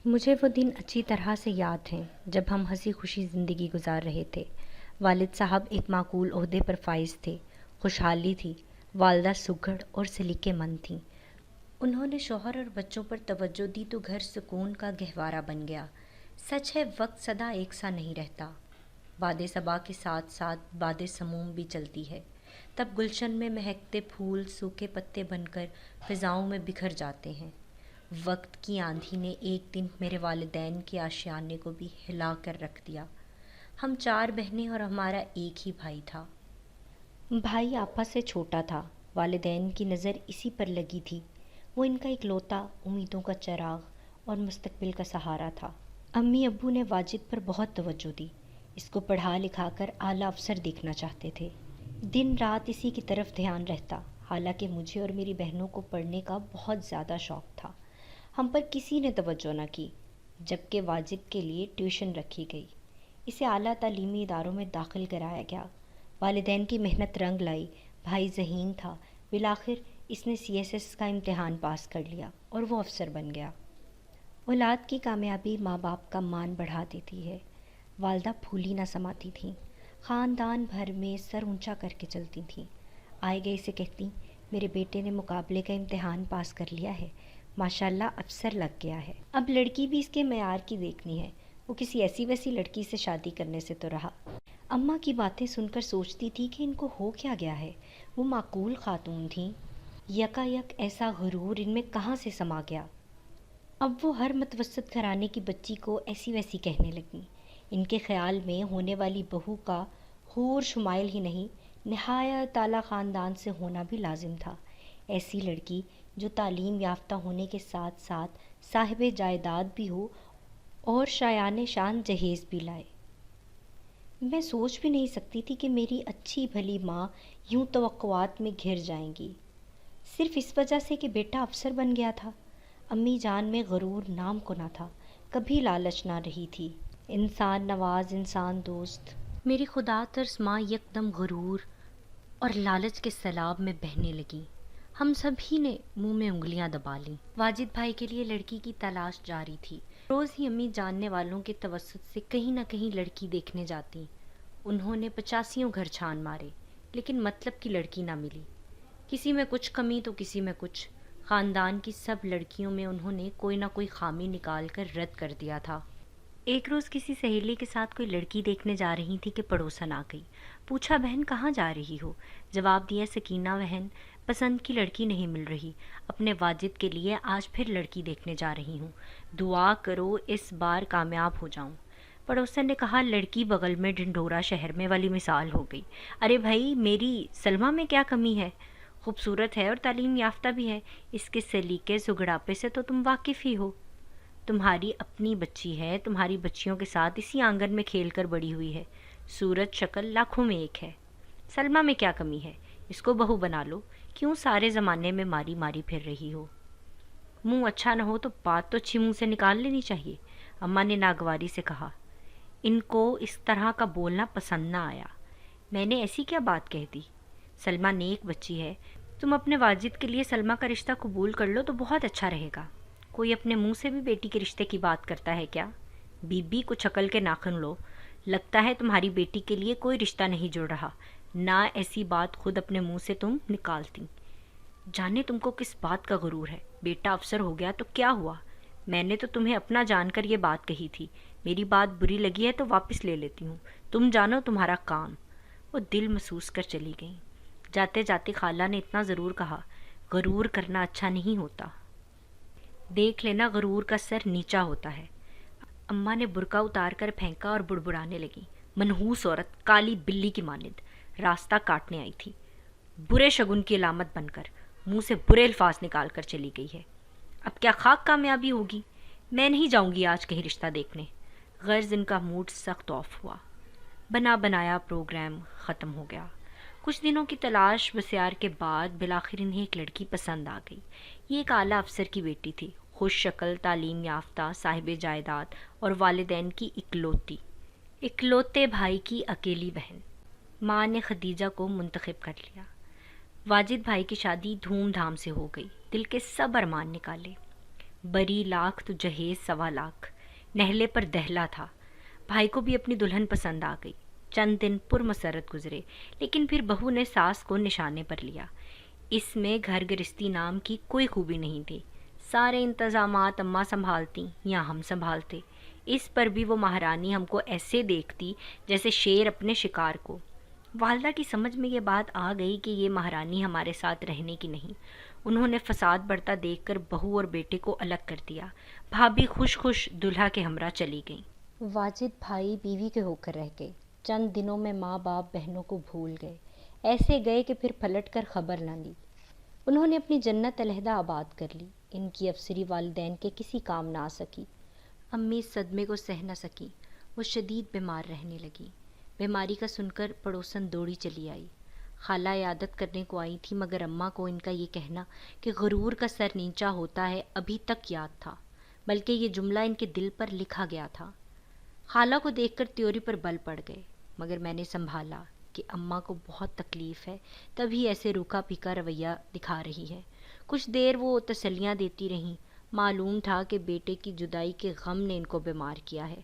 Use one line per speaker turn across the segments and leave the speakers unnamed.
مجھے وہ دن اچھی طرح سے یاد ہیں جب ہم ہنسی خوشی زندگی گزار رہے تھے۔ والد صاحب ایک معقول عہدے پر فائز تھے، خوشحالی تھی، والدہ سگھڑ اور سلیقے مند تھیں۔ انہوں نے شوہر اور بچوں پر توجہ دی تو گھر سکون کا گہوارہ بن گیا۔ سچ ہے وقت سدا ایک سا نہیں رہتا، باد صبا کے ساتھ ساتھ باد سموم بھی چلتی ہے، تب گلشن میں مہکتے پھول سوکھے پتے بن کر فضاؤں میں بکھر جاتے ہیں۔ وقت کی آندھی نے ایک دن میرے والدین کے آشیانے کو بھی ہلا کر رکھ دیا۔ ہم 4 بہنیں اور ہمارا ایک ہی بھائی تھا۔ بھائی آپا سے چھوٹا تھا، والدین کی نظر اسی پر لگی تھی۔ وہ ان کا اکلوتا امیدوں کا چراغ اور مستقبل کا سہارا تھا۔ امی ابو نے واجد پر بہت توجہ دی، اس کو پڑھا لکھا کر اعلیٰ افسر دیکھنا چاہتے تھے۔ دن رات اسی کی طرف دھیان رہتا، حالانکہ مجھے اور میری بہنوں کو پڑھنے کا بہت زیادہ شوق تھا۔ ہم پر کسی نے توجہ نہ کی، جبکہ واجد کے لیے ٹیوشن رکھی گئی، اسے اعلیٰ تعلیمی اداروں میں داخل کرایا گیا۔ والدین کی محنت رنگ لائی، بھائی ذہین تھا، بالآخر اس نے CSS کا امتحان پاس کر لیا اور وہ افسر بن گیا۔ اولاد کی کامیابی ماں باپ کا مان بڑھا دیتی ہے۔ والدہ پھولی نہ سماتی تھیں، خاندان بھر میں سر اونچا کر کے چلتی تھیں، آئے گئے سے کہتی میرے بیٹے نے مقابلے کا امتحان پاس کر لیا ہے، ماشاءاللہ افسر لگ گیا ہے۔ اب لڑکی بھی اس کے معیار کی دیکھنی ہے، وہ کسی ایسی ویسی لڑکی سے شادی کرنے سے تو رہا۔ اماں کی باتیں سن کر سوچتی تھی کہ ان کو ہو کیا گیا ہے۔ وہ معقول خاتون تھیں، یکا یک ایسا غرور ان میں کہاں سے سما گیا۔ اب وہ ہر متوسط گھرانے کی بچی کو ایسی ویسی کہنے لگیں۔ ان کے خیال میں ہونے والی بہو کا حور شمائل ہی نہیں، نہایت اعلیٰ خاندان سے ہونا بھی لازم تھا۔ ایسی لڑکی جو تعلیم یافتہ ہونے کے ساتھ ساتھ صاحب جائیداد بھی ہو اور شایان شان جہیز بھی لائے۔ میں سوچ بھی نہیں سکتی تھی کہ میری اچھی بھلی ماں یوں توقعات میں گھر جائیں گی، صرف اس وجہ سے کہ بیٹا افسر بن گیا تھا۔ امی جان میں غرور نام کو نہ تھا، کبھی لالچ نہ رہی تھی، انسان نواز انسان دوست۔ میری خدا ترس ماں یکدم غرور اور لالچ کے سیلاب میں بہنے لگی۔ ہم سبھی نے منہ میں انگلیاں دبا لیں۔ واجد بھائی کے لیے لڑکی کی تلاش جاری تھی، روز ہی امی جاننے والوں کے توسط سے کہیں نہ کہیں لڑکی دیکھنے جاتی۔ انہوں نے 85 گھر چھان مارے، لیکن مطلب کی لڑکی نہ ملی۔ کسی میں کچھ کمی تو کسی میں کچھ، خاندان کی سب لڑکیوں میں انہوں نے کوئی نہ کوئی خامی نکال کر رد کر دیا تھا۔ ایک روز کسی سہیلی کے ساتھ کوئی لڑکی دیکھنے جا رہی تھی کہ پڑوسن آ گئی۔ پوچھا بہن کہاں جا رہی ہو؟ جواب دیا سکینہ بہن، پسند کی لڑکی نہیں مل رہی، اپنے واجد کے لیے آج پھر لڑکی دیکھنے جا رہی ہوں، دعا کرو اس بار کامیاب ہو جاؤں۔ پڑوسن نے کہا لڑکی بغل میں ڈنڈورا شہر میں والی مثال ہو گئی۔ ارے بھائی میری سلمہ میں کیا کمی ہے؟ خوبصورت ہے اور تعلیم یافتہ بھی ہے، اس کے سلیقے سگڑاپے سے تو تم واقف ہی ہو۔ تمہاری اپنی بچی ہے، تمہاری بچیوں کے ساتھ اسی آنگن میں کھیل کر بڑی ہوئی ہے، صورت شکل لاکھوں میں ایک ہے، سلمہ میں کیا کمی ہے؟ اس کو بہو بنا لو، کیوں سارے زمانے میں ماری ماری پھر رہی ہو؟ منہ اچھا نہ ہو تو بات تو اچھی منہ سے نکال لینی چاہیے، اماں نے ناگواری سے کہا۔ ان کو اس طرح کا بولنا پسند نہ آیا۔ میں نے ایسی کیا بات کہہ دی؟ سلمہ نیک بچی ہے، تم اپنے واجد کے لیے سلمہ کا رشتہ قبول کر لو تو بہت اچھا رہے گا۔ کوئی اپنے منہ سے بھی بیٹی کے رشتے کی بات کرتا ہے کیا؟ بی بی کچھ عقل کے ناخن لو، لگتا ہے تمہاری بیٹی کے لیے کوئی رشتہ نہیں جڑ رہا، نہ ایسی بات خود اپنے منہ سے تم نکالتی۔ جانے تم کو کس بات کا غرور ہے؟ بیٹا افسر ہو گیا تو کیا ہوا؟ میں نے تو تمہیں اپنا جان کر یہ بات کہی تھی، میری بات بری لگی ہے تو واپس لے لیتی ہوں، تم جانو تمہارا کام۔ وہ دل محسوس کر چلی گئیں۔ جاتے جاتے خالہ نے اتنا ضرور کہا، غرور کرنا اچھا نہیں ہوتا، دیکھ لینا غرور کا سر نیچا ہوتا ہے۔ اماں نے برقع اتار کر پھینکا اور بڑبڑانے لگی، منحوس عورت، کالی بلی کی مانند، راستہ کاٹنے آئی تھی، برے شگن کی علامت بن کر منہ سے برے الفاظ نکال کر چلی گئی ہے۔ اب کیا خاک کامیابی ہوگی؟ میں نہیں جاؤں گی آج کہیں رشتہ دیکھنے۔ غرض ان کا موڈ سخت آف ہوا، بنا بنایا پروگرام ختم ہو گیا۔ کچھ دنوں کی تلاش بسیار کے بعد بالآخر انہیں ایک لڑکی پسند آ گئی۔ یہ ایک اعلیٰ افسر کی بیٹی تھی، خوش شکل، تعلیم یافتہ، صاحب جائیداد اور والدین کی اکلوتے بھائی کی اکیلی بہن۔ ماں نے خدیجہ کو منتخب کر لیا۔ واجد بھائی کی شادی دھوم دھام سے ہو گئی، دل کے سب ارمان نکالے۔ بری لاکھ تو جہیز 1.25 لاکھ، نہلے پر دہلا تھا۔ بھائی کو بھی اپنی دلہن پسند آ گئی۔ چند دن پرمسرت گزرے، لیکن پھر بہو نے ساس کو نشانے پر لیا۔ اس میں گھر گرستی نام کی کوئی خوبی نہیں تھی۔ سارے انتظامات اماں سنبھالتی یا ہم سنبھالتے۔ اس پر بھی وہ مہارانی ہم کو ایسے دیکھتی جیسے شیر اپنے شکار کو۔ والدہ کی سمجھ میں یہ بات آ گئی کہ یہ مہارانی ہمارے ساتھ رہنے کی نہیں۔ انہوں نے فساد بڑھتا دیکھ کر بہو اور بیٹے کو الگ کر دیا۔ بھابھی خوش خوش دلہا کے ہمراہ چلی گئیں۔ واجد بھائی بیوی کے ہو کر رہ گئے۔ چند دنوں میں ماں باپ بہنوں کو بھول گئے، ایسے گئے کہ پھر پلٹ کر خبر نہ لی۔ انہوں نے اپنی جنت علیحدہ آباد کر لی۔ ان کی افسری والدین کے کسی کام نہ آ سکی۔ امی اس صدمے کو سہ نہ سکی، وہ شدید بیمار رہنے لگی۔ بیماری کا سن کر پڑوسن دوڑی چلی آئی۔ خالہ عیادت کرنے کو آئی تھی، مگر اماں کو ان کا یہ کہنا کہ غرور کا سر نیچا ہوتا ہے ابھی تک یاد تھا، بلکہ یہ جملہ ان کے دل پر لکھا گیا تھا۔ خالہ کو دیکھ کر تیوری پر بل پڑ گئے، مگر میں نے سنبھالا کہ اماں کو بہت تکلیف ہے، تبھی ایسے روکھا پھیکا رویہ دکھا رہی ہے۔ کچھ دیر وہ تسلیاں دیتی رہیں۔ معلوم تھا کہ بیٹے کی جدائی کے غم نے ان کو بیمار کیا ہے۔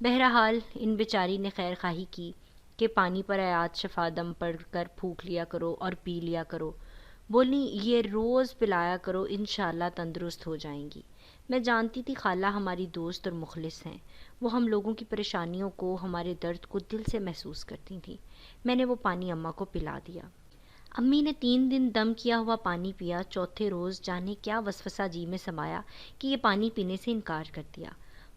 بہرحال ان بیچاری نے خیر خواہی کی کہ پانی پر آیات شفا دم پڑھ کر پھونک لیا کرو اور پی لیا کرو۔ بولی یہ روز پلایا کرو، انشاءاللہ تندرست ہو جائیں گی۔ میں جانتی تھی خالہ ہماری دوست اور مخلص ہیں، وہ ہم لوگوں کی پریشانیوں کو، ہمارے درد کو دل سے محسوس کرتی تھیں۔ میں نے وہ پانی اماں کو پلا دیا۔ امی نے 3 دن دم کیا ہوا پانی پیا۔ چوتھے روز جانے کیا وسوسہ جی میں سمایا کہ یہ پانی پینے سے انکار کر دیا۔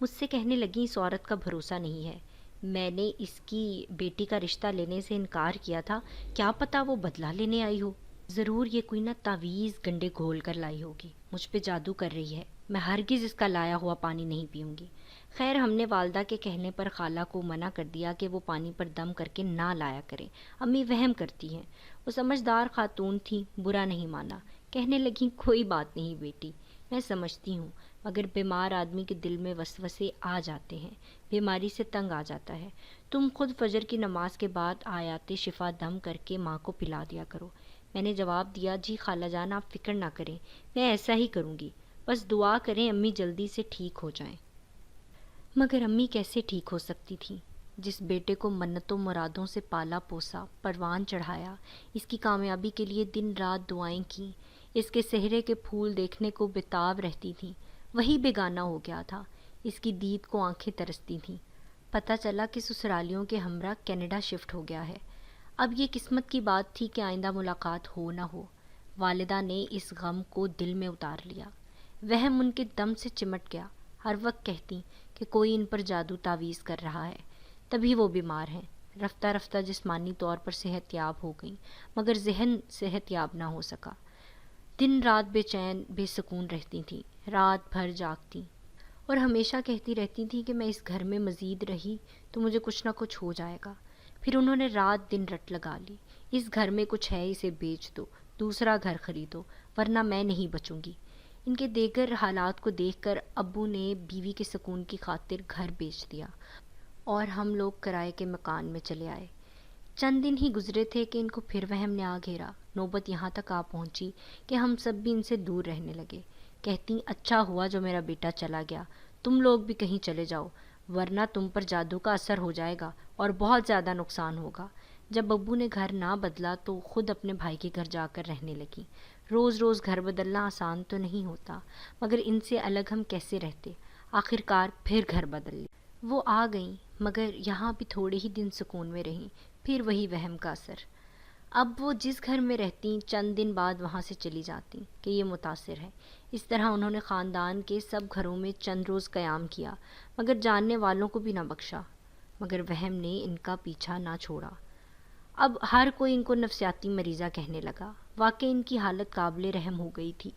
مجھ سے کہنے لگی اس عورت کا بھروسہ نہیں ہے، میں نے اس کی بیٹی کا رشتہ لینے سے انکار کیا تھا، کیا پتہ وہ بدلہ لینے آئی ہو، ضرور یہ کوئی نہ تعویذ گنڈے گھول کر لائی ہوگی، مجھ پہ جادو کر رہی ہے، میں ہرگز اس کا لایا ہوا پانی نہیں پیوں گی۔ خیر ہم نے والدہ کے کہنے پر خالہ کو منع کر دیا کہ وہ پانی پر دم کر کے نہ لایا کریں، امی وہم کرتی ہیں۔ وہ سمجھدار خاتون تھی، برا نہیں مانا، کہنے لگیں کوئی بات نہیں بیٹی، میں سمجھتی ہوں، مگر بیمار آدمی کے دل میں وسوسے آ جاتے ہیں، بیماری سے تنگ آ جاتا ہے۔ تم خود فجر کی نماز کے بعد آیات شفا دم کر کے ماں کو پلا دیا کرو۔ میں نے جواب دیا جی خالہ جان آپ فکر نہ کریں، میں ایسا ہی کروں گی، بس دعا کریں امی جلدی سے ٹھیک ہو جائیں۔ مگر امی کیسے ٹھیک ہو سکتی تھی؟ جس بیٹے کو منتوں مرادوں سے پالا پوسا، پروان چڑھایا، اس کی کامیابی کے لیے دن رات دعائیں کیں، اس کے چہرے کے پھول دیکھنے کو بےتاب رہتی تھیں، وہی بیگانہ ہو گیا تھا، اس کی دید کو آنکھیں ترستی تھیں۔ پتہ چلا کہ سسرالیوں کے ہمراہ کینیڈا شفٹ ہو گیا ہے۔ اب یہ قسمت کی بات تھی کہ آئندہ ملاقات ہو نہ ہو۔ والدہ نے اس غم کو دل میں اتار لیا۔ وہم ان کے دم سے چمٹ گیا، ہر وقت کہتی کہ کوئی ان پر جادو تعویذ کر رہا ہے، تبھی وہ بیمار ہیں۔ رفتہ رفتہ جسمانی طور پر صحت یاب ہو گئیں، مگر ذہن صحت یاب نہ ہو سکا۔ دن رات بے چین بے سکون رہتی تھیں، رات بھر جاگتی اور ہمیشہ کہتی رہتی تھیں کہ میں اس گھر میں مزید رہی تو مجھے کچھ نہ کچھ ہو جائے گا۔ پھر انہوں نے رات دن رٹ لگا لی، اس گھر میں کچھ ہے اسے بیچ دو، دوسرا گھر خریدو، ورنہ میں نہیں بچوں گی۔ ان کے دیگر حالات کو دیکھ کر ابو نے بیوی کے سکون کی خاطر گھر بیچ دیا اور ہم لوگ کرائے کے مکان میں چلے آئے۔ چند دن ہی گزرے تھے کہ ان کو پھر وہم نے آ گھیرا۔ نوبت یہاں تک آ پہنچی کہ ہم سب بھی ان سے دور رہنے لگے۔ کہتی اچھا ہوا جو میرا بیٹا چلا گیا، تم لوگ بھی کہیں چلے جاؤ، ورنہ تم پر جادو کا اثر ہو جائے گا اور بہت زیادہ نقصان ہوگا۔ جب ابو نے گھر نہ بدلا تو خود اپنے بھائی کے گھر جا کر رہنے لگی۔ روز روز گھر بدلنا آسان تو نہیں ہوتا، مگر ان سے الگ ہم کیسے رہتے؟ آخر کار پھر گھر بدل لیا۔ وہ آ گئیں، مگر یہاں بھی تھوڑے ہی دن سکون میں رہیں، پھر وہی وہم کا اثر۔ اب وہ جس گھر میں رہتیں چند دن بعد وہاں سے چلی جاتیں کہ یہ متاثر ہے۔ اس طرح انہوں نے خاندان کے سب گھروں میں چند روز قیام کیا، مگر جاننے والوں کو بھی نہ بخشا، مگر وہم نے ان کا پیچھا نہ چھوڑا۔ اب ہر کوئی ان کو نفسیاتی مریضہ کہنے لگا۔ واقعی ان کی حالت قابل رحم ہو گئی تھی،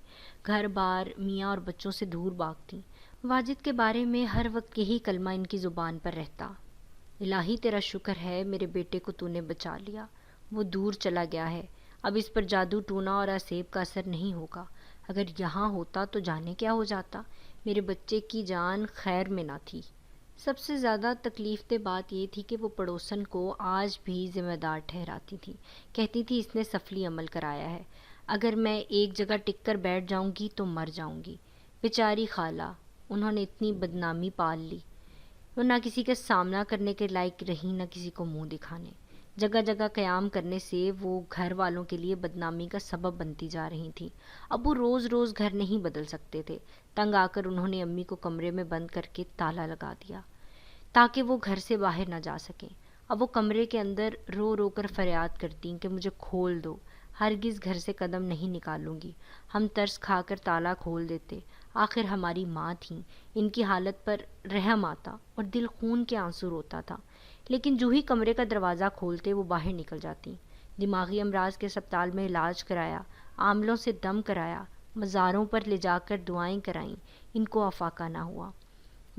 گھر بار میاں اور بچوں سے دور بھاگتی۔ واجد کے بارے میں ہر وقت یہی کلمہ ان کی زبان پر رہتا، الہی تیرا شکر ہے میرے بیٹے کو تو نے بچا لیا، وہ دور چلا گیا ہے، اب اس پر جادو ٹونا اور اسیب کا اثر نہیں ہوگا، اگر یہاں ہوتا تو جانے کیا ہو جاتا، میرے بچے کی جان خیر میں نہ تھی۔ سب سے زیادہ تکلیف دہ بات یہ تھی کہ وہ پڑوسن کو آج بھی ذمہ دار ٹھہراتی تھی، کہتی تھی اس نے سفلی عمل کرایا ہے، اگر میں ایک جگہ ٹک کر بیٹھ جاؤں گی تو مر جاؤں گی۔ بیچاری خالہ، انہوں نے اتنی بدنامی پال لی، وہ نہ کسی کا سامنا کرنے کے لائق رہی نہ کسی کو منہ دکھانے۔ جگہ جگہ قیام کرنے سے وہ گھر والوں کے لیے بدنامی کا سبب بنتی جا رہی تھیں۔ اب وہ روز روز گھر نہیں بدل سکتے تھے۔ تنگ آ کر انہوں نے امی کو کمرے میں بند کر کے تالا لگا دیا تاکہ وہ گھر سے باہر نہ جا سکیں۔ اب وہ کمرے کے اندر رو رو کر فریاد کرتیں کہ مجھے کھول دو، ہرگز گھر سے قدم نہیں نکالوں گی۔ ہم ترس کھا کر تالا کھول دیتے، آخر ہماری ماں تھیں، ان کی حالت پر رحم آتا اور دل خون کے آنسو روتا تھا، لیکن جو ہی کمرے کا دروازہ کھولتے وہ باہر نکل جاتی۔ دماغی امراض کے اسپتال میں علاج کرایا، آملوں سے دم کرایا، مزاروں پر لے جا کر دعائیں کرائیں، ان کو افاقہ نہ ہوا۔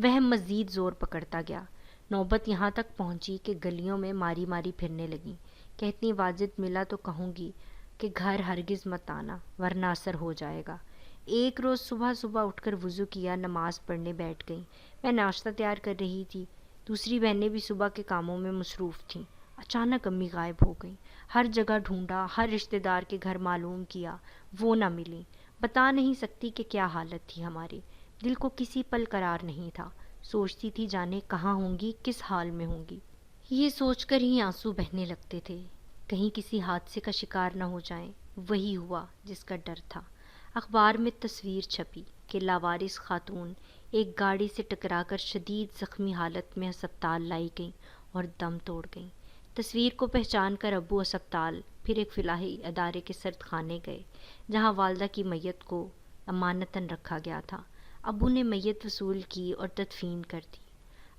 وہم مزید زور پکڑتا گیا، نوبت یہاں تک پہنچی کہ گلیوں میں ماری ماری پھرنے لگیں۔ کہتی واجد ملا تو کہوں گی کہ گھر ہرگز مت آنا ورنہ اثر ہو جائے گا۔ ایک روز صبح صبح اٹھ کر وضو کیا، نماز پڑھنے بیٹھ گئیں۔ میں ناشتہ تیار کر رہی تھی، دوسری بہنیں بھی صبح کے کاموں میں مصروف تھیں۔ اچانک امی غائب ہو گئیں۔ ہر جگہ ڈھونڈا، ہر رشتہ دار کے گھر معلوم کیا، وہ نہ ملیں۔ بتا نہیں سکتی کہ کیا حالت تھی ہماری، دل کو کسی پل قرار نہیں تھا۔ سوچتی تھی جانے کہاں ہوں گی، کس حال میں ہوں گی۔ یہ سوچ کر ہی آنسو بہنے لگتے تھے، کہیں کسی حادثے کا شکار نہ ہو جائیں۔ وہی ہوا جس کا ڈر تھا۔ اخبار میں تصویر چھپی کہ لاوارث خاتون ایک گاڑی سے ٹکرا کر شدید زخمی حالت میں ہسپتال لائی گئیں اور دم توڑ گئیں۔ تصویر کو پہچان کر ابو ہسپتال، پھر ایک فلاحی ادارے کے سرد خانے گئے جہاں والدہ کی میت کو امانتاً رکھا گیا تھا۔ ابو نے میت وصول کی اور تدفین کر دی۔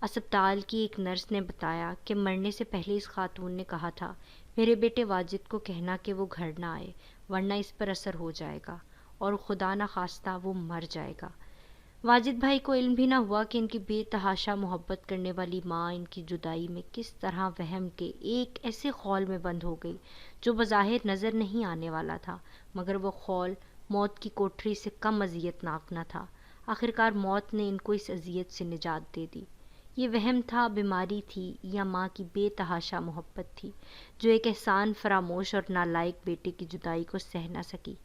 اسپتال کی ایک نرس نے بتایا کہ مرنے سے پہلے اس خاتون نے کہا تھا، میرے بیٹے واجد کو کہنا کہ وہ گھر نہ آئے ورنہ اس پر اثر ہو جائے گا اور خدا نہ خواستہ وہ مر جائے گا۔ واجد بھائی کو علم بھی نہ ہوا کہ ان کی بے تحاشا محبت کرنے والی ماں ان کی جدائی میں کس طرح وہم کے ایک ایسے خول میں بند ہو گئی جو بظاہر نظر نہیں آنے والا تھا، مگر وہ خول موت کی کوٹھری سے کم اذیت ناک نہ تھا۔ آخرکار موت نے ان کو اس اذیت سے نجات دے دی۔ یہ وہم تھا، بیماری تھی، یا ماں کی بے تحاشا محبت تھی جو ایک احسان فراموش اور نالائق بیٹے کی جدائی کو سہ نہ سکی۔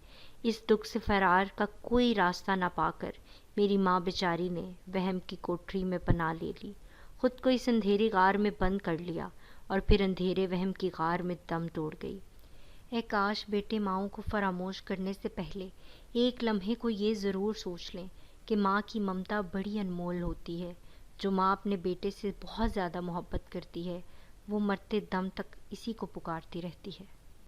اس دکھ سے فرار کا کوئی راستہ نہ پا کر میری ماں بیچاری نے وہم کی کوٹھری میں پناہ لے لی، خود کو اس اندھیری غار میں بند کر لیا اور پھر اندھیرے وہم کی غار میں دم توڑ گئی۔ اے کاش بیٹے ماؤں کو فراموش کرنے سے پہلے ایک لمحے کو یہ ضرور سوچ لیں کہ ماں کی ممتا بڑی انمول ہوتی ہے۔ جو ماں اپنے بیٹے سے بہت زیادہ محبت کرتی ہے وہ مرتے دم تک اسی کو پکارتی رہتی ہے۔